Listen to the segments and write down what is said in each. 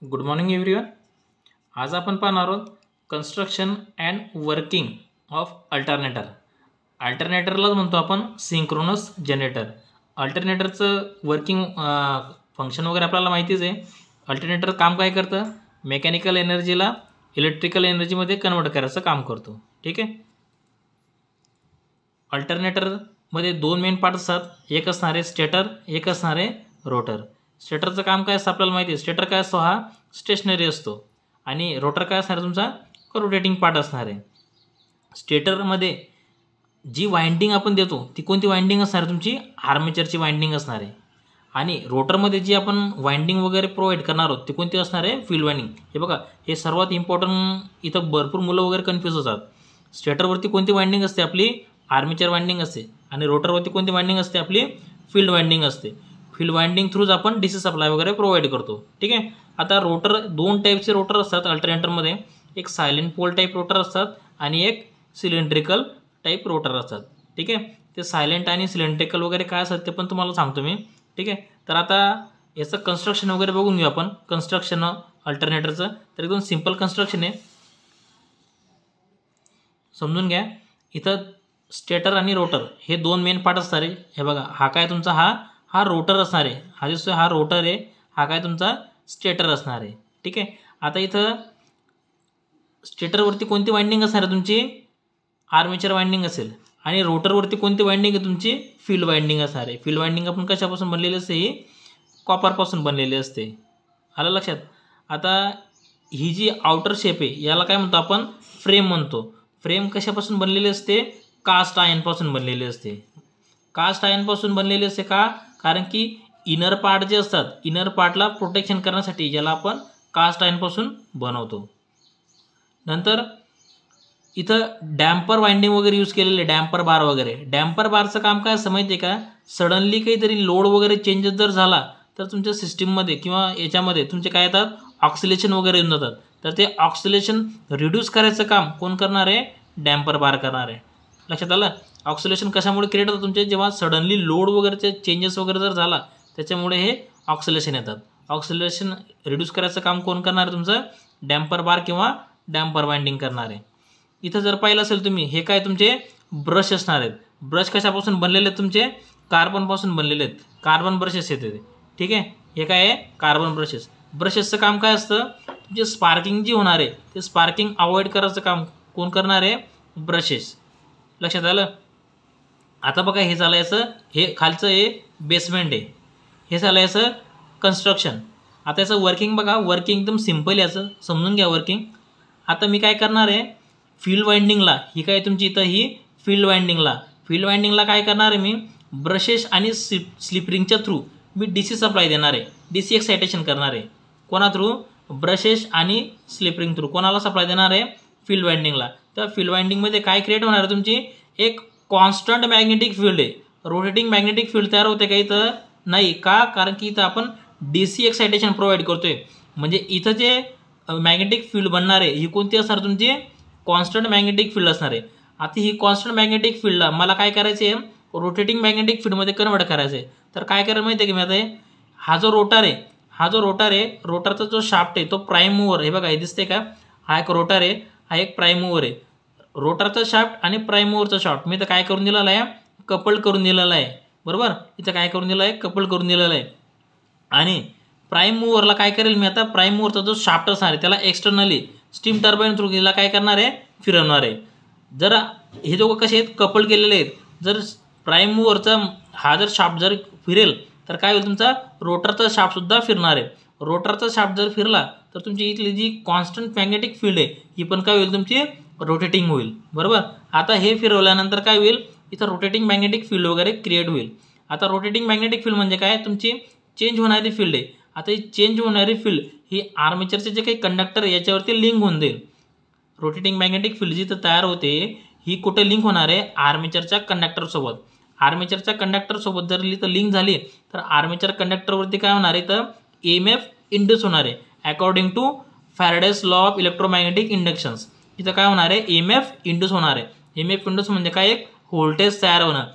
Good morning everyone. आज आपण पाहणार आहोत construction and working of alternator. अल्टरनेटरलाच म्हणतो आपण सिंक्रोनस जनरेटर. अल्टरनेटरचं वर्किंग फंक्शन वगैरे आपल्याला माहितीच आहे. अल्टरनेटर काम काय करतं? मेकॅनिकल एनर्जीला इलेक्ट्रिकल एनर्जीमध्ये कन्वर्ट करायचं काम करतो. ठीक आहे. अल्टरनेटरमध्ये दोन मेन पार्ट असतात. एक असणारे स्टेटर, एक असणारे रोटर. स्टेटरचं काम काय असतं आपल्याला माहिती आहे. स्टेटर काय असतो? हा स्टेशनरी असतो. आणि रोटर काय असणार? तुमचा रोटेटिंग पार्ट असणार आहे. स्टेटरमध्ये जी वाइंडिंग आपण देतो ती कोणती वाइंडिंग असणार? तुमची आर्मेचरची वाइंडिंग असणार आहे. आणि रोटरमध्ये जी आपण वाइंडिंग वगैरे प्रोव्हाइड करणार आहोत ती कोणती असणार आहे? Field winding. हे बघा, हे सर्वात इम्पॉर्टंट. इथं भरपूर मुलं वगैरे कन्फ्यूज होतात. स्टेटरवरती कोणती वाइंडिंग असते? आपली आर्मेचर वाइंडिंग असते. आणि रोटरवरती कोणती वाइंडिंग असते? आपली फील्ड वाइंडिंग असते. फील्ड वाइंडिंग थ्रूच आपण डीसी सप्लाय वगैरे प्रोव्हाइड करतो. ठीक आहे. आता रोटर, दोन टाईपचे रोटर असतात अल्टरनेटरमध्ये. एक सायलेंट पोल टाईप रोटर असतात आणि एक सिलेंड्रिकल टाईप रोटर असतात. ठीक आहे. ते सायलेंट आणि सिलेंड्रिकल वगैरे काय असतात ते पण तुम्हाला सांगतो मी. ठीक आहे. तर आता याचं कन्स्ट्रक्शन वगैरे बघून घेऊ आपण. कन्स्ट्रक्शन अल्टरनेटरचं तर एकदम सिंपल कन्स्ट्रक्शन आहे, समजून घ्या. इथं स्टेटर आणि रोटर हे दोन मेन पार्ट असणार आहे. हे बघा, हा काय तुमचा हा रोटर असणार आहे. हा दिसतोय, हा रोटर आहे. हा काय तुमचा स्टेटर असणार आहे. ठीक आहे. आता इथं स्टेटरवरती कोणती वाइंडिंग असणार आहे? तुमची आर्मेचर वाइंडिंग असेल. आणि रोटरवरती कोणती वाइंडिंग आहे? तुमची फील्ड वाइंडिंग असणार आहे. फील्ड वाइंडिंग आपण कशापासून बनलेली असते? ही कॉपरपासून बनलेली असते. आलं लक्षात? आता ही जी आउटर शेप आहे याला काय म्हणतो आपण? फ्रेम म्हणतो. फ्रेम कशापासून बनलेली असते? कास्ट आयर्नपासून बनलेली असते. कास्ट आयर्नपासून बनलेली असते का? कारण की इनर पार्ट जे असतात, इनर पार्टला प्रोटेक्शन करण्यासाठी ज्याला आपण कास्ट आयर्नपासून बनवतो. नंतर इथं डॅम्पर वाइंडिंग वगैरे यूज केलेले, डॅम्पर बार वगैरे. डॅम्पर बारचं काम काय असतं माहिती आहे का? सडनली काहीतरी लोड वगैरे चेंजेस जर झाला तर तुमच्या सिस्टीममध्ये किंवा याच्यामध्ये तुमचे काय येतात? ऑक्सिलेशन वगैरे येऊन जातात. तर ते ऑक्सिलेशन रिड्यूस करायचं काम कोण करणार आहे? डॅम्पर बार करणार आहे. लक्षात आलं? ऑक्सिलेशन कशामुळे क्रिएट होतं तुमचे? जेव्हा सडनली लोड वगैरेचे चेंजेस वगैरे जर झाला त्याच्यामुळे हे ऑक्सिलेशन येतात. ऑक्सिलेशन रिड्यूस करायचं काम कोण करणार आहे? तुमचं डॅम्पर बार किंवा डॅम्पर वाइंडिंग करणार आहे. इथं जर पाहिलं असेल तुम्ही, हे काय तुमचे ब्रश असणार आहेत. ब्रश कशापासून बनलेले आहेत? तुमचे कार्बनपासून बनलेले आहेत. कार्बन ब्रशेस येते. ठीक आहे. हे काय आहे? Carbon brushes. ब्रशेसचं काम काय असतं? तुमचे स्पार्किंग जी होणार आहे ते स्पार्किंग अवॉइड करायचं काम कोण करणार आहे? ब्रशेस. लक्षात आलं? आता बघा, हे झालं याचं, हे खालचं हे बेसमेंट आहे. हे झालं याचं कन्स्ट्रक्शन. आता याचं वर्किंग बघा. वर्किंग एकदम सिम्पल, याचं समजून घ्या वर्किंग. आता मी काय करणार आहे? फील्ड वाइंडिंगला, ही काय तुमची इथं ही फील्ड वाइंडिंगला काय करणार आहे? मी ब्रशेस आणि स्लिप रिंगच्या थ्रू मी डीसी सप्लाय देणार आहे. डीसी एक्सायटेशन करणार आहे. कोणा थ्रू? ब्रशेस आणि स्लिप रिंग थ्रू. कोणाला सप्लाय देणार आहे? फील्ड वाइंडिंगला. तर फील्ड वाइंडिंगमध्ये काय क्रिएट होणार आहे? तुमची एक कॉन्स्टंट मॅग्नेटिक फील्ड आहे. रोटेटिंग मॅग्नेटिक फील्ड तयार होते का? इथं नाही. का? कारण की इथं आपण डीसी एक्सायटेशन प्रोव्हाइड करतोय. म्हणजे इथं जे मॅग्नेटिक फील्ड बनणार आहे ही कोणती असणार? तुमची कॉन्स्टंट मॅग्नेटिक फील्ड असणार आहे. आता ही कॉन्स्टंट मॅग्नेटिक फील्डला मला काय करायचं आहे? रोटेटिंग मॅग्नेटिक फील्डमध्ये कन्वर्ट करायचं आहे. तर काय करायला माहिती आहे की मी आता हा जो रोटर आहे, रोटरचा जो शाफ्ट आहे तो प्राईम मूव्हर. हे बघा, हे दिसते का? हा एक रोटर आहे, हा एक प्राईम मूव्हर आहे. रोटरचा शाफ्ट आणि प्राईम मूव्हरचा शाफ्ट मी तर काय करून दिलेला आहे? कपल्ड करून दिलेला आहे. बरोबर? इथं काय करून दिलं आहे? कपल्ड करून दिलेलं आहे. आणि प्राईम मूव्हरला काय करेल मी आता? प्राईम मूव्हरचा जो शाफ्ट असणार आहे त्याला एक्सटर्नली स्टीम टर्बाईन थ्रू गेला काय करणार आहे? फिरवणार आहे. जर हे दोघं कसे आहेत? कपल्ड केलेले आहेत. जर प्राईम मूव्हरचा हा जर शाफ्ट जर फिरेल तर काय होईल? तुमचा रोटरचा शाफ्टसुद्धा फिरणार आहे. रोटरचा शाफ्ट जर फिरला तर तुमची इथली जी कॉन्स्टंट मॅग्नेटिक फील्ड आहे ही पण काय होईल? तुमची रोटेटिंग होईल. बरोबर? आता हे फिरवल्यानंतर काय होईल? इथं रोटेटिंग मॅग्नेटिक फील्ड वगैरे क्रिएट होईल. आता रोटेटिंग मॅग्नेटिक फील्ड म्हणजे काय? तुमची चेंज होणारी फील्ड आहे. आता ही चेंज होणारी फील्ड ही आर्मेचरचे जे काही कंडक्टर आहे याच्यावरती लिंक होऊन जाईल. रोटेटिंग मॅग्नेटिक फील्ड जिथं तयार होते ही कुठे लिंक होणार आहे? आर्मेचरच्या कंडक्टरसोबत. आर्मेचरच्या कंडक्टरसोबत जर इथं लिंक झाली तर आर्मेचर कंडक्टरवरती काय होणार आहे? तर EMF इंड्यूस होणार आहे according to Faraday's law of electromagnetic inductions. इथं काय होणार आहे? EMF इंड्यूस होणार आहे. EMF इंड्यूस म्हणजे काय? एक व्होल्टेज तयार होणार.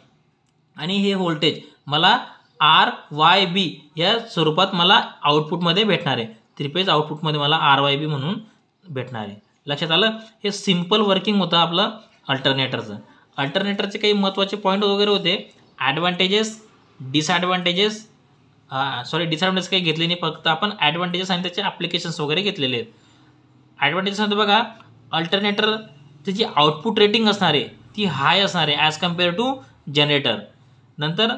आणि हे व्होल्टेज मला RYB या स्वरूपात मला आउटपुटमध्ये भेटणार आहे. 3 फेज आउटपुटमध्ये मला RYB म्हणून भेटणार आहे. लक्षात आलं. हे सिम्पल वर्किंग होतं आपलं अल्टरनेटरचं. अल्टरनेटरचे काही महत्त्वाचे पॉईंट वगैरे होते. ॲडव्हान्टेजेस, डिसॲडव्हान्टेजेस, डिसॲडव्हान्टेज काही घेतले नाही, फक्त आपण ॲडव्हान्टेजेस आणि त्याचे ॲप्लिकेशन्स वगैरे घेतलेले आहेत. ॲडव्हान्टेजेसमध्ये बघा, अल्टरनेटरची जी आउटपुट रेटिंग असणार आहे ती हाय असणार आहे ॲज कम्पेअर टू जनरेटर. नंतर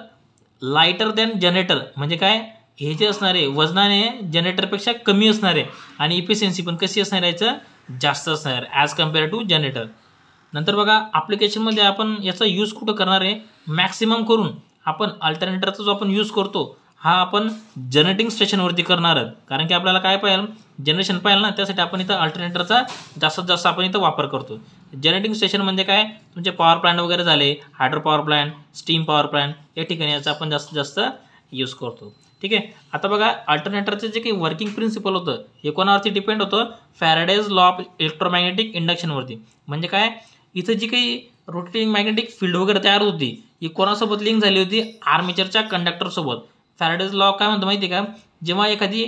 लाईटर दॅन जनरेटर म्हणजे काय, हे जे असणार आहे वजनाने जनरेटरपेक्षा कमी असणार आहे आणि इफिशियन्सी पण कशी असणार आहे, याचं जास्त असणार आहे ॲज कम्पेअर टू जनरेटर. नंतर बघा, ॲप्लिकेशनमध्ये आपण याचा यूज कुठं करणार आहे, मॅक्सिमम करून आपण अल्टरनेटरचा जो आपण यूज करतो हा आपण जनरेटिंग स्टेशनवरती करणार आहोत. कारण की आपल्याला काय पाहिजे, जनरेशन पाहिजे ना, त्यासाठी आपण इथं अल्टरनेटरचा जास्तीत जास्त आपण इथं वापर करतो. जनरेटिंग स्टेशन म्हणजे काय, तुमचे पॉवर प्लांट वगैरे झाले, hydro power plant, steam power plant, या ठिकाणी याचा आपण जास्तीत जास्त यूज करतो. ठीक आहे. आता बघा, अल्टरनेटरचं जे काही वर्किंग प्रिन्सिपल होतं हे कोणावरती डिपेंड होतं, फॅराडेज लॉ ऑफ इलेक्ट्रोमॅग्नेटिक इंडक्शनवरती. म्हणजे काय, इथं जी काही रोटेटिंग मॅग्नेटिक फील्ड वगैरे तयार होती ही कोणासोबत लिंक झाली होती, आर्मेचरच्या कंडक्टरसोबत. फॅराडेज लॉ काय म्हणतो माहिती आहे का, जेव्हा एखादी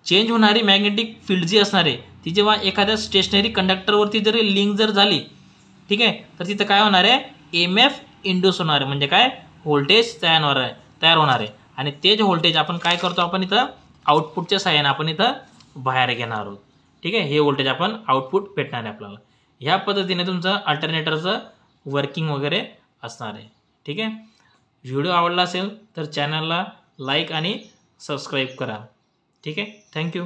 चेंज होणारी मॅग्नेटिक फील्ड जी असणार आहे ती जेव्हा एखाद्या स्टेशनरी कंडक्टरवरती जरी लिंक जर झाली, ठीक आहे, तर तिथं काय होणार आहे, EMF इंड्यूस होणार आहे. म्हणजे काय, व्होल्टेज तयार होणार आहे. आणि तेच व्होल्टेज आपण काय करतो, आपण इथं आउटपुटच्या सहाय्याने आपण इथं बाहेर घेणार आहोत. ठीक आहे. हे व्होल्टेज आपण आउटपुट भेटणार आहे आपल्याला. ह्या पद्धतीने तुमचं अल्टरनेटरचं वर्किंग वगैरे असणार आहे. ठीक आहे. व्हिडिओ आवडला असेल तर चॅनलला लाईक आणि सबस्क्राईब करा. ठीक आहे. थँक्यू.